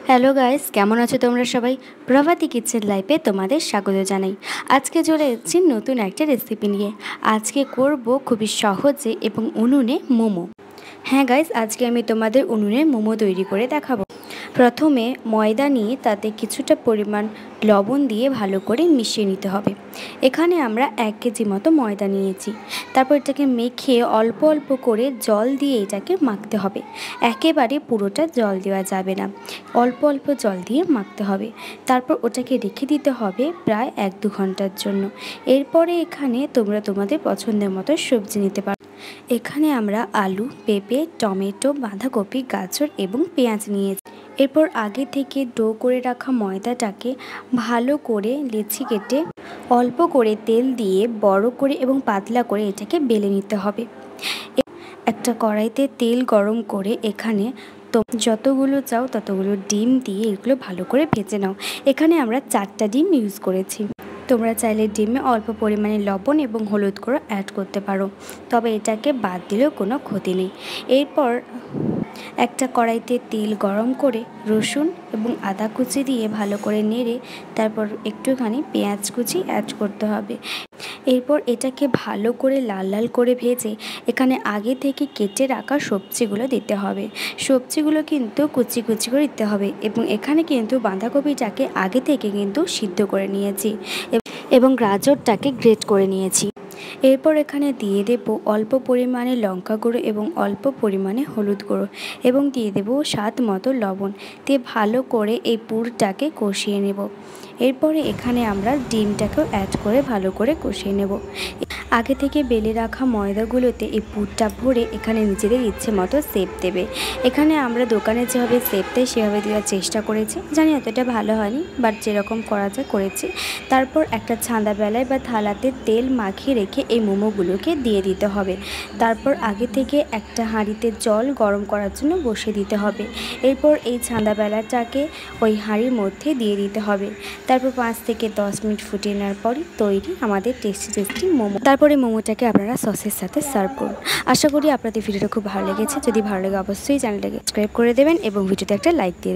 Hello guys, কেমন আছো তোমরা সবাই? প্রভাতী কিচেন লাইফে তোমাদের স্বাগত জানাই। আজকে চলে এসেছি নতুন একটা রেসিপি নিয়ে। আজকে করব খুবই সহজে এবং উনুনে মোমো। হ্যাঁ গাইস, আজকে আমি তোমাদের উনুনে মোমো তৈরি করে দেখাবো। প্রথমে ময়দা নিয়ে তাতে কিছুটা পরিমাণ লবণ দিয়ে ভালো করে মিশিয়ে নিতে হবে। এখানে আমরা 1 কেজি মতো ময়দা নিয়েছি। তারপর এটাকে মেখে অল্প অল্প করে জল দিয়ে এটাকে মাখতে হবে। একেবারে পুরোটা জল দেওয়া যাবে না, অল্প অল্প জল দিয়ে মাখতে হবে। তারপর ওটাকে রেখে দিতে হবে প্রায় 1-2 ঘন্টার জন্য। এরপরে এখানে তোমরা তোমাদের পছন্দের মতো সবজি নিতে পারো। এখানে আমরা আলু, পেঁপে, টমেটো, বাঁধাকপি, গাজর এবং পেঁয়াজ নিয়েছি। এরপর আগে থেকে ডো করে রাখা ময়দাটাকে ভালো করে লেচি কেটে অল্প করে তেল দিয়ে বড় করে এবং পাতলা করে এটাকে বেলে নিতে হবে। একটা কড়াইতে তেল গরম করে এখানে যতগুলো চাও ততগুলো ডিম দিয়ে এগুলো ভালো করে ভেজে নাও। এখানে আমরা 4টা ডিম ইউজ করেছি। তোমরা চাইলে ডিমে অল্প পরিমাণে লবণ এবং হলুদ গুঁড়ো অ্যাড করতে পারো, তবে এটাকে বাদ দিলেও কোনো ক্ষতি নেই। এরপর একটা কড়াইতে তেল গরম করে রসুন এবং আদা কুচি দিয়ে ভালো করে নেড়ে তারপর একটুখানি পেঁয়াজ কুচি অ্যাড করতে হবে। এরপর এটাকে ভালো করে লাল লাল করে ভেজে এখানে আগে থেকে কেটে রাখা সবজিগুলো দিতে হবে। সবজিগুলো কিন্তু কুচি কুচি করে দিতে হবে এবং এখানে কিন্তু বাঁধাকপিটাকে আগে থেকে কিন্তু সিদ্ধ করে নিয়েছি এবং গাজরটাকে গ্রেট করে নিয়েছি। এরপর এখানে দিয়ে দেব অল্প পরিমাণে লঙ্কা গুঁড়ো এবং অল্প পরিমাণে হলুদ গুঁড়ো এবং দিয়ে দেব স্বাদ মতো লবণ দিয়ে ভালো করে এই পুরটাকে কষিয়ে নেব। এরপরে এখানে আমরা ডিমটাকেও অ্যাড করে ভালো করে কষিয়ে নেব। আগে থেকে বেলে রাখা ময়দাগুলোতে এই পুরটা ভরে এখানে নিজেদের ইচ্ছে মতো শেপ দেবে। এখানে আমরা দোকানে যেভাবে শেপ দেয় সেভাবে দেওয়ার চেষ্টা করেছি, জানি এতটা ভালো হয়নি, বাট যেরকম করা যায় করেছি। তারপর একটা ছাঁদা বেলায় বা থালাতে তেল মাখিয়ে রেখে এই মোমোগুলোকে দিয়ে দিতে হবে। তারপর আগে থেকে একটা হাঁড়িতে জল গরম করার জন্য বসিয়ে দিতে হবে। এরপর এই ছাঁদা বেলাটাকে ওই হাঁড়ির মধ্যে দিয়ে দিতে হবে। তারপর 5 থেকে 10 মিনিট ফুটিয়ে নেওয়ার পরই তৈরি আমাদের টেস্টি টেস্টি মোমো। তারপরে মোমোটাকে আপনারা সসের সাথে সার্ভ করুন। আশা করি আপনাদের ভিডিওটা খুব ভালো লেগেছে। যদি ভালো লাগে অবশ্যই চ্যানেলটাকে সাবস্ক্রাইব করে দেবেন এবং ভিডিওতে একটা লাইক দিয়ে দেবেন।